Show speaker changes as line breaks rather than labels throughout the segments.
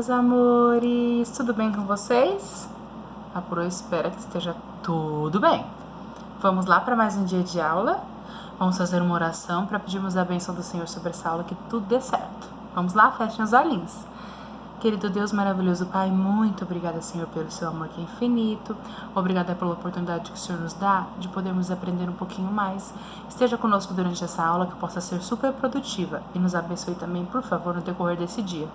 meus amores! Tudo bem com vocês? A Pro espera que esteja tudo bem. Vamos lá para mais um dia de aula. Vamos fazer uma oração para pedirmos a bênção do Senhor sobre essa aula, que tudo dê certo. Vamos lá? Fechem os olhinhos. Querido Deus maravilhoso Pai, muito obrigada, Senhor, pelo seu amor que é infinito. Obrigada pela oportunidade que o Senhor nos dá de podermos aprender um pouquinho mais. Esteja conosco durante essa aula, que possa ser super produtiva. E nos abençoe também, por favor, no decorrer desse dia.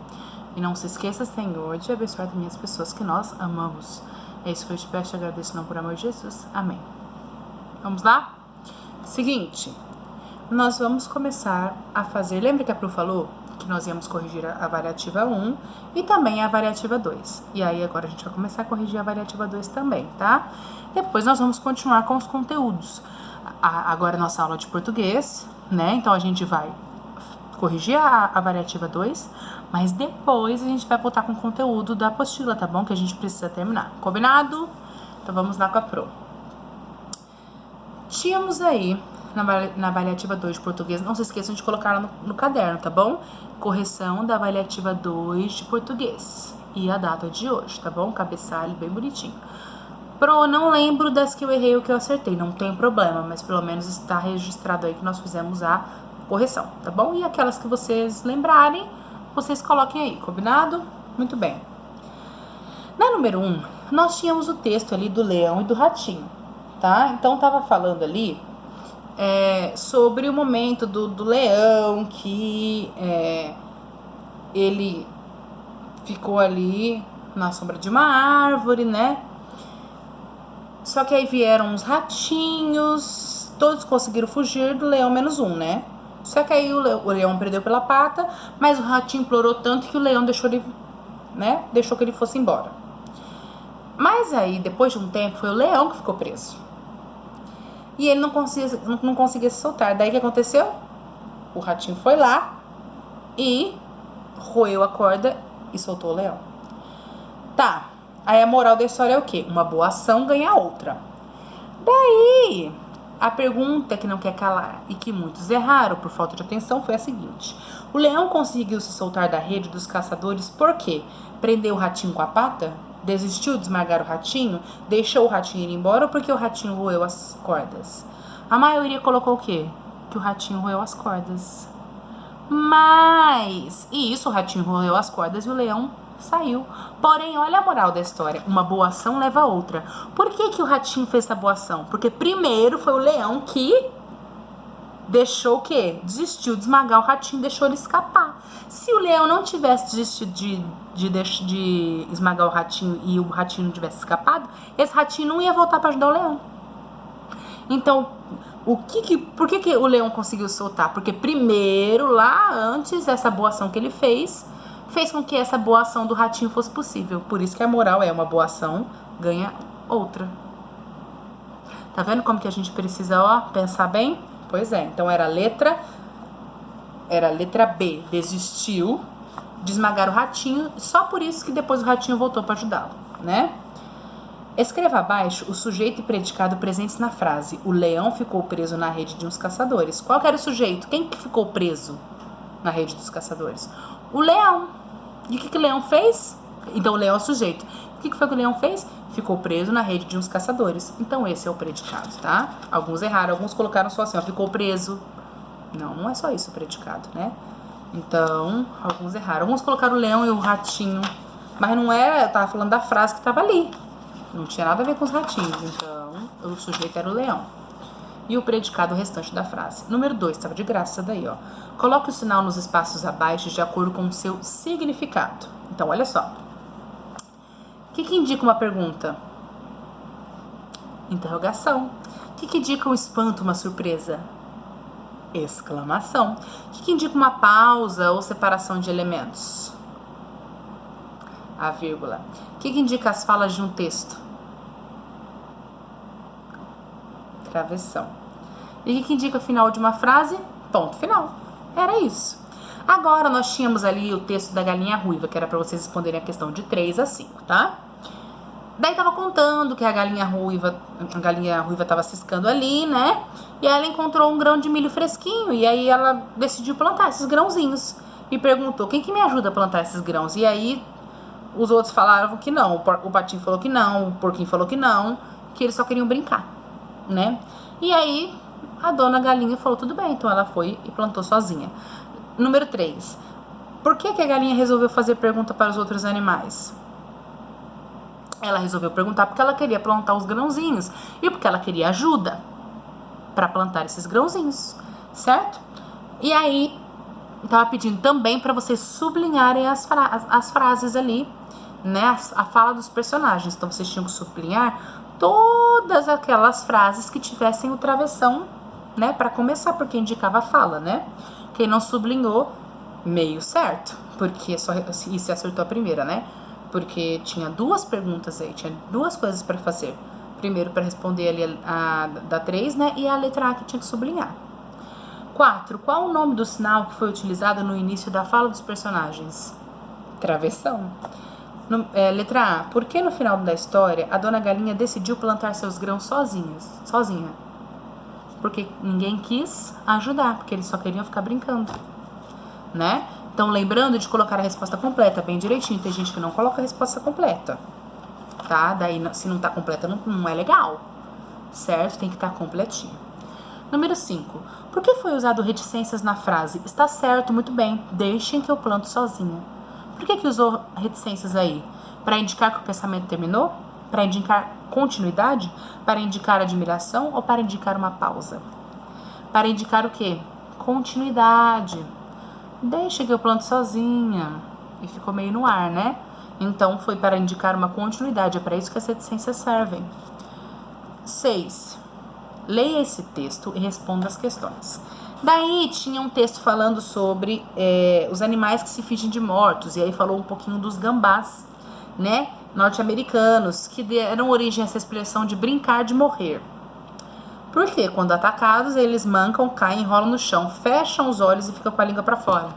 E não se esqueça, Senhor, de abençoar também as pessoas que nós amamos. É isso que eu te peço e agradeço, não por amor de Jesus. Amém. Vamos lá? Seguinte, nós vamos começar a fazer... Lembra que a Pro falou que nós íamos corrigir a variativa 1 e também a variativa 2. E aí agora a gente vai começar a corrigir a variativa 2 também, tá? Depois nós vamos continuar com os conteúdos. Agora é nossa aula de português, né? Então a gente vai corrigir a variativa 2, mas depois a gente vai voltar com o conteúdo da apostila, tá bom? Que a gente precisa terminar. Combinado? Então vamos lá com a Pro. Tínhamos aí na avaliativa 2 de português, não se esqueçam de colocar lá no caderno, tá bom? Correção da avaliativa 2 de português e a data de hoje, tá bom? Cabeçalho bem bonitinho. Pro, não lembro das que eu errei ou que eu acertei, não tem problema, mas pelo menos está registrado aí que nós fizemos a correção, tá bom? E aquelas que vocês lembrarem, vocês coloquem aí, combinado? Muito bem. Na número 1, nós tínhamos o texto ali do leão e do ratinho, tá? Então tava falando ali sobre o momento do leão, que ele ficou ali na sombra de uma árvore, né? Só que aí vieram uns ratinhos, todos conseguiram fugir do leão menos um, né? Só que aí o leão perdeu pela pata, mas o ratinho implorou tanto que o leão deixou ele, né? Deixou que ele fosse embora. Mas aí, depois de um tempo, foi o leão que ficou preso. E ele não conseguia se soltar. Daí o que aconteceu? O ratinho foi lá e roeu a corda e soltou o leão. Tá, aí a moral da história é o quê? Uma boa ação ganha outra. Daí, a pergunta que não quer calar e que muitos erraram por falta de atenção foi a seguinte: o leão conseguiu se soltar da rede dos caçadores por quê? Prendeu o ratinho com a pata? Desistiu de esmagar o ratinho? Deixou o ratinho ir embora ou porque o ratinho roeu as cordas? A maioria colocou o quê? Que o ratinho roeu as cordas. E isso, o ratinho roeu as cordas e o leão saiu. Porém, olha a moral da história. Uma boa ação leva a outra. Por que o ratinho fez essa boa ação? Porque primeiro foi o leão que deixou o quê? Desistiu de esmagar o ratinho, deixou ele escapar. Se o leão não tivesse desistido de esmagar o ratinho e o ratinho não tivesse escapado, esse ratinho não ia voltar para ajudar o leão. Então, por que o leão conseguiu soltar? Porque primeiro, lá antes, essa boa ação que ele fez com que essa boa ação do ratinho fosse possível. Por isso que a moral é: uma boa ação ganha outra. Tá vendo como que a gente precisa, pensar bem? Pois é, então era a letra B, desistiu de esmagar o ratinho, só por isso que depois o ratinho voltou para ajudá-lo, né? Escreva abaixo o sujeito e predicado presentes na frase: o leão ficou preso na rede de uns caçadores. Qual que era o sujeito? Quem que ficou preso na rede dos caçadores? O leão. E o que o leão fez? Então o leão é o sujeito. O que foi que o leão fez? Ficou preso na rede de uns caçadores. Então esse é o predicado, tá? Alguns erraram, alguns colocaram só assim, ficou preso. Não é só isso o predicado, né? Então, alguns erraram. Alguns colocaram o leão e o ratinho. Mas não era, eu tava falando da frase que tava ali. Não tinha nada a ver com os ratinhos. Então, o sujeito era o leão. E o predicado o restante da frase. Número 2, tava de graça daí, ó. Coloque o sinal nos espaços abaixo de acordo com o seu significado. Então, olha só. O que indica uma pergunta? Interrogação. O que indica um espanto, uma surpresa? Exclamação. O que indica uma pausa ou separação de elementos? A vírgula. O que indica as falas de um texto? Travessão. E o que indica o final de uma frase? Ponto final. Era isso. Agora nós tínhamos ali o texto da galinha ruiva, que era para vocês responderem a questão de 3 a 5, tá? Daí tava contando que a galinha ruiva tava ciscando ali, né? E aí ela encontrou um grão de milho fresquinho e aí ela decidiu plantar esses grãozinhos. E perguntou: quem que me ajuda a plantar esses grãos? E aí Os outros falaram que não, o patinho falou que não, o porquinho falou que não, que eles só queriam brincar, né? E aí a dona galinha falou tudo bem, então ela foi e plantou sozinha. Número 3. Por que a galinha resolveu fazer pergunta para os outros animais? Ela resolveu perguntar porque ela queria plantar os grãozinhos e porque ela queria ajuda para plantar esses grãozinhos, certo? E aí tava pedindo também para vocês sublinharem as frases ali, né? A fala dos personagens. Então vocês tinham que sublinhar todas aquelas frases que tivessem o travessão, né? Para começar, porque indicava a fala, né? Quem não sublinhou, meio certo, porque só isso acertou a primeira, né? Porque tinha duas perguntas aí, tinha duas coisas para fazer. Primeiro para responder ali a da 3, né? E a letra A que tinha que sublinhar. 4. Qual o nome do sinal que foi utilizado no início da fala dos personagens? Travessão. Letra A. Por que no final da história a dona galinha decidiu plantar seus grãos sozinha? Porque ninguém quis ajudar, porque eles só queriam ficar brincando, né? Então, lembrando de colocar a resposta completa bem direitinho. Tem gente que não coloca a resposta completa, tá? Daí, se não tá completa, não é legal, certo? Tem que estar completinho. Número 5. Por que foi usado reticências na frase? Está certo, muito bem, deixem que eu planto sozinha. Por que usou reticências aí? Para indicar que o pensamento terminou? Para indicar continuidade? Para indicar admiração ou para indicar uma pausa? Para indicar o quê? Continuidade. Deixa que eu planto sozinha. E ficou meio no ar, né? Então foi para indicar uma continuidade. É para isso que as reticências servem. 6. Leia esse texto e responda as questões. Daí tinha um texto falando sobre os animais que se fingem de mortos. E aí falou um pouquinho dos gambás, né? Norte-americanos, que deram origem a essa expressão de brincar de morrer. Porque quando atacados, eles mancam, caem, enrolam no chão, fecham os olhos e ficam com a língua para fora.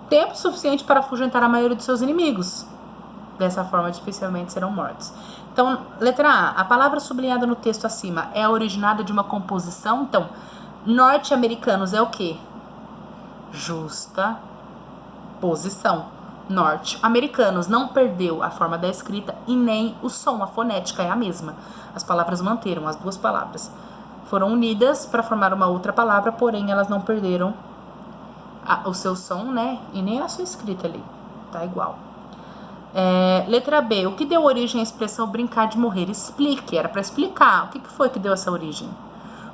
Tempo suficiente para afugentar a maioria dos seus inimigos. Dessa forma, dificilmente serão mortos. Então, letra A. A palavra sublinhada no texto acima é originada de uma composição. Então, norte-americanos é o quê? Justa posição. Norte-americanos não perdeu a forma da escrita e nem o som, a fonética é a mesma. As palavras manteram, as duas palavras foram unidas para formar uma outra palavra, porém elas não perderam o seu som, né? E nem a sua escrita ali, tá igual. Letra B. O que deu origem à expressão brincar de morrer? Explique, era para explicar. O que foi que deu essa origem?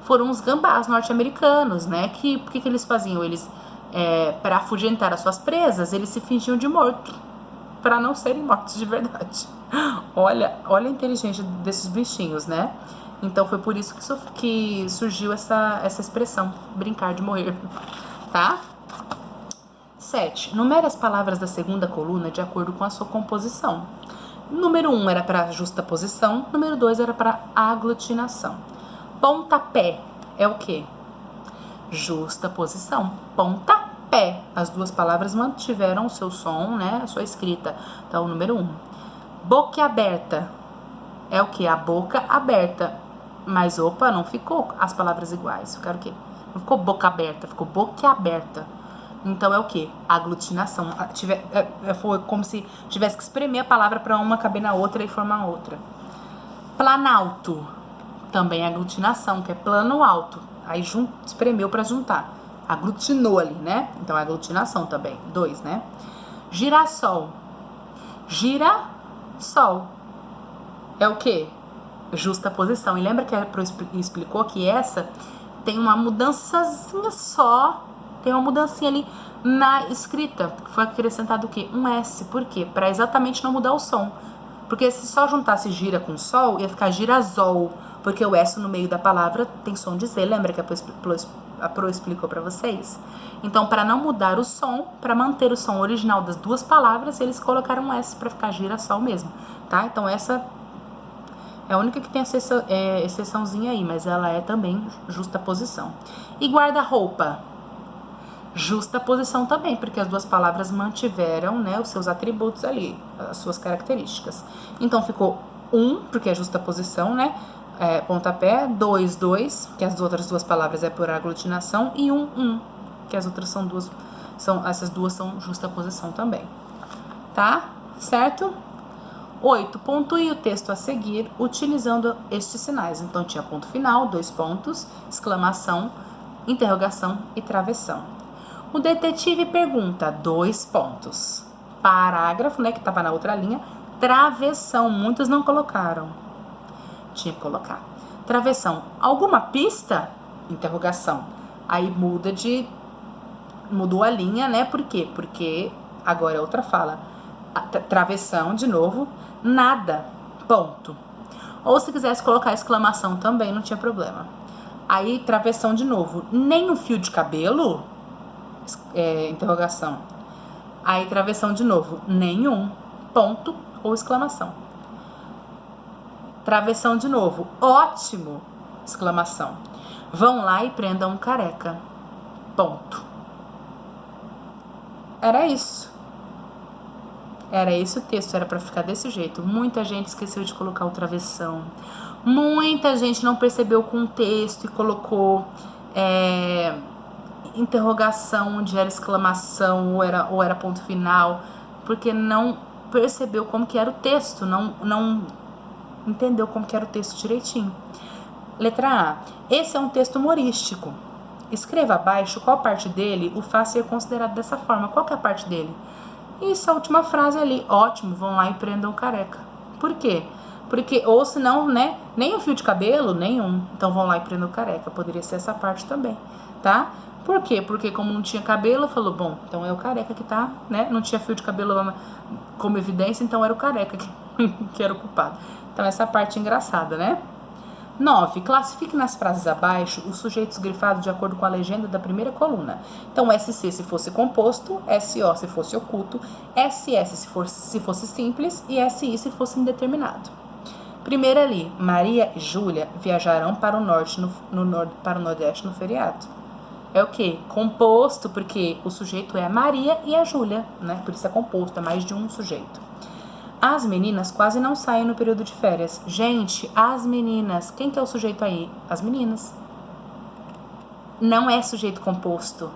Foram os gambás norte-americanos, né? Por que eles faziam? Eles para afugentar as suas presas, eles se fingiam de morto, para não serem mortos de verdade. Olha a inteligência desses bichinhos, né? Então foi por isso que surgiu essa expressão, brincar de morrer, tá? 7. Numere as palavras da segunda coluna de acordo com a sua composição. Número 1 era para justaposição, número 2 era para aglutinação. Pontapé é o quê? Justaposição. Pontapé. As duas palavras mantiveram o seu som, né? A sua escrita. Então, número 1. Boquiaberta é o quê? A boca aberta. Mas, opa, não ficou as palavras iguais. Ficaram o quê? Não ficou boca aberta, ficou boquiaberta. Então, é o quê? Aglutinação. Foi como se tivesse que espremer a palavra para uma caber na outra e formar outra. Planalto. Também é aglutinação, que é plano alto. Aí espremeu para juntar. Aglutinou ali, né? Então é aglutinação também. 2, né? Girassol. Girassol. É o quê? Justaposição. E lembra que a Pro explicou que essa tem uma mudançazinha só. Tem uma mudancinha ali na escrita. Foi acrescentado o quê? Um S. Por quê? Para exatamente não mudar o som. Porque se só juntasse gira com sol, ia ficar girasol. Porque o S no meio da palavra tem som de Z. Lembra que a Pro explicou para vocês? Então, para não mudar o som, para manter o som original das duas palavras, eles colocaram um S para ficar girassol mesmo, tá? Então, essa é a única que tem exceçãozinha aí, mas ela é também justaposição. E guarda-roupa? Justaposição também, porque as duas palavras mantiveram, né, os seus atributos ali, as suas características. Então, ficou 1, porque é justaposição, né? Pontapé, 2, 2, que as outras duas palavras é por aglutinação, e 1, 1, que as outras essas duas são justaposição também. tá? Certo? 8. Pontue o texto a seguir utilizando estes sinais. Então, tinha ponto final, 2 pontos, exclamação, interrogação e travessão. O detetive pergunta, 2 pontos. Parágrafo, né, que estava na outra linha, travessão, muitos não colocaram. Tinha que colocar. Travessão, alguma pista? Interrogação. Aí mudou a linha, né? Por quê? Porque agora é outra fala. Travessão, de novo, nada, ponto. Ou se quisesse colocar exclamação também, não tinha problema. Aí, travessão de novo, nem um fio de cabelo? Interrogação. Aí, travessão de novo, nenhum, ponto ou exclamação. Travessão de novo, ótimo, exclamação. Vão lá e prendam um careca, ponto. Era isso. Era esse o texto, era pra ficar desse jeito. Muita gente esqueceu de colocar o travessão. Muita gente não percebeu o contexto e colocou interrogação onde era exclamação ou era ponto final, porque não percebeu como que era o texto, não entendeu como que era o texto direitinho. Letra A. Esse é um texto humorístico. Escreva abaixo qual parte dele o faz ser considerado dessa forma. Qual que é a parte dele? Isso, a última frase ali. Ótimo, vão lá e prendam o careca. Por quê? Porque, ou senão, né, nem um fio de cabelo, nenhum. Então vão lá e prendam o careca. Poderia ser essa parte também, tá? Por quê? Porque como não tinha cabelo, falou, bom, então é o careca que tá, né? Não tinha fio de cabelo como evidência, então era o careca que era o culpado. Então essa parte é engraçada, né? 9. Classifique nas frases abaixo os sujeitos grifados de acordo com a legenda da primeira coluna. Então, SC se fosse composto, SO se fosse oculto, SS se fosse simples e SI se fosse indeterminado. Primeiro ali, Maria e Júlia viajarão para o norte para o nordeste no feriado. É o quê? Composto, porque o sujeito é a Maria e a Júlia, né? Por isso é composto, é mais de um sujeito. As meninas quase não saem no período de férias. Gente, as meninas. Quem que é o sujeito aí? As meninas. Não é sujeito composto.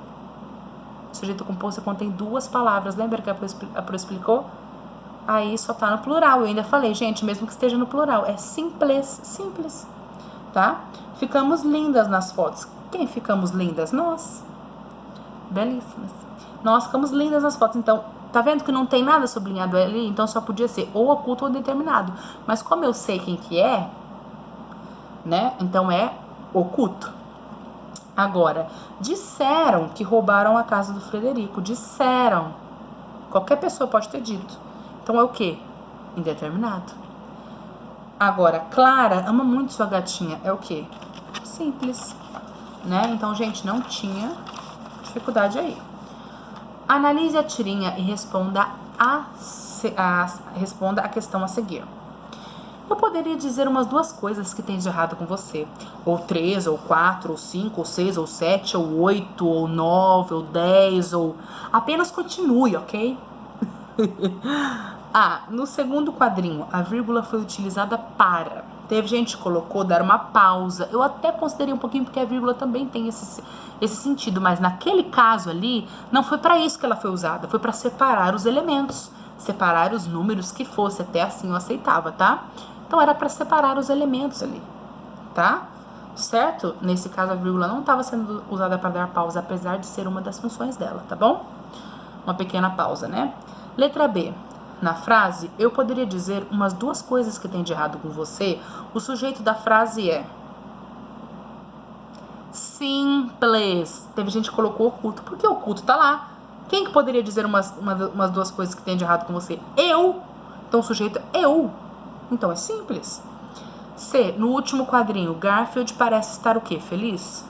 Sujeito composto contém 2 palavras. Lembra que a Pro explicou? Aí só tá no plural. Eu ainda falei, gente, mesmo que esteja no plural. É simples, simples. Tá? Ficamos lindas nas fotos. Quem ficamos lindas? Nós. Belíssimas. Nós ficamos lindas nas fotos. Então, tá vendo que não tem nada sublinhado ali? Então só podia ser ou oculto ou determinado. Mas como eu sei quem que é, né? Então é oculto. Agora, disseram que roubaram a casa do Frederico. Disseram. Qualquer pessoa pode ter dito. Então é o quê? Indeterminado. Agora, Clara ama muito sua gatinha. É o quê? Simples. Né? Então, gente, não tinha dificuldade aí. Analise a tirinha e responda a questão a seguir. Eu poderia dizer umas 2 coisas que tem de errado com você. Ou 3, ou 4, ou 5, ou 6, ou 7, ou 8, ou 9, ou 10, ou... Apenas continue, ok? No segundo quadrinho, a vírgula foi utilizada para... Teve gente que colocou dar uma pausa. Eu até considerei um pouquinho porque a vírgula também tem esse sentido. Mas naquele caso ali, não foi para isso que ela foi usada. Foi para separar os elementos. Separar os números que fosse. Até assim eu aceitava, tá? Então era para separar os elementos ali. Tá? Certo? Nesse caso a vírgula não estava sendo usada para dar pausa. Apesar de ser uma das funções dela, tá bom? Uma pequena pausa, né? Letra B. Na frase, eu poderia dizer umas 2 coisas que tem de errado com você. O sujeito da frase é simples. Teve gente que colocou oculto. Por que oculto? Tá lá. Quem que poderia dizer umas 2 coisas que tem de errado com você? Eu. Então o sujeito é eu. Então é simples. C. No último quadrinho, Garfield parece estar o quê? Feliz?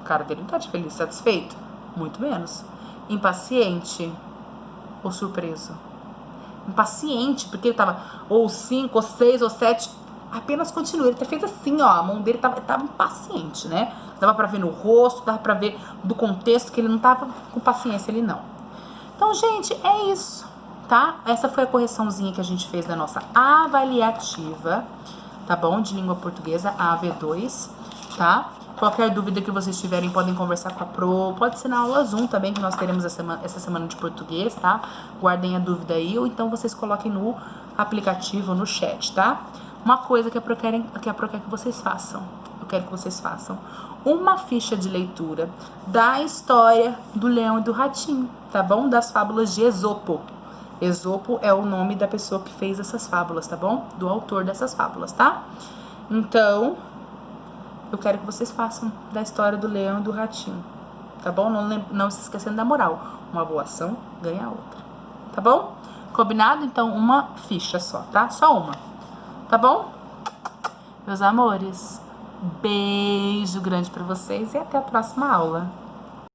A cara dele não tá de feliz, satisfeito? Muito menos. Impaciente ou surpreso? Impaciente, porque ele tava ou 5, ou 6, ou 7. Apenas continua. Ele fez assim, ó. A mão dele tava impaciente, né? Dava pra ver no rosto, dava pra ver do contexto que ele não tava com paciência, ele não. Então, gente, é isso, tá? Essa foi a correçãozinha que a gente fez da nossa avaliativa, tá bom? De língua portuguesa, AV2, tá? Qualquer dúvida que vocês tiverem, podem conversar com a Pro. Pode ser na aula Zoom também, que nós teremos essa semana de português, tá? Guardem a dúvida aí, ou então vocês coloquem no aplicativo, no chat, tá? Uma coisa que a Pro quer que vocês façam. Eu quero que vocês façam uma ficha de leitura da história do Leão e do Ratinho, tá bom? Das fábulas de Esopo. Esopo é o nome da pessoa que fez essas fábulas, tá bom? Do autor dessas fábulas, tá? Então, eu quero que vocês façam da história do Leão e do Ratinho, tá bom? Não se esquecendo da moral. Uma boa ação ganha a outra, tá bom? Combinado? Então, uma ficha só, tá? Só uma, tá bom? Meus amores, beijo grande pra vocês e até a próxima aula.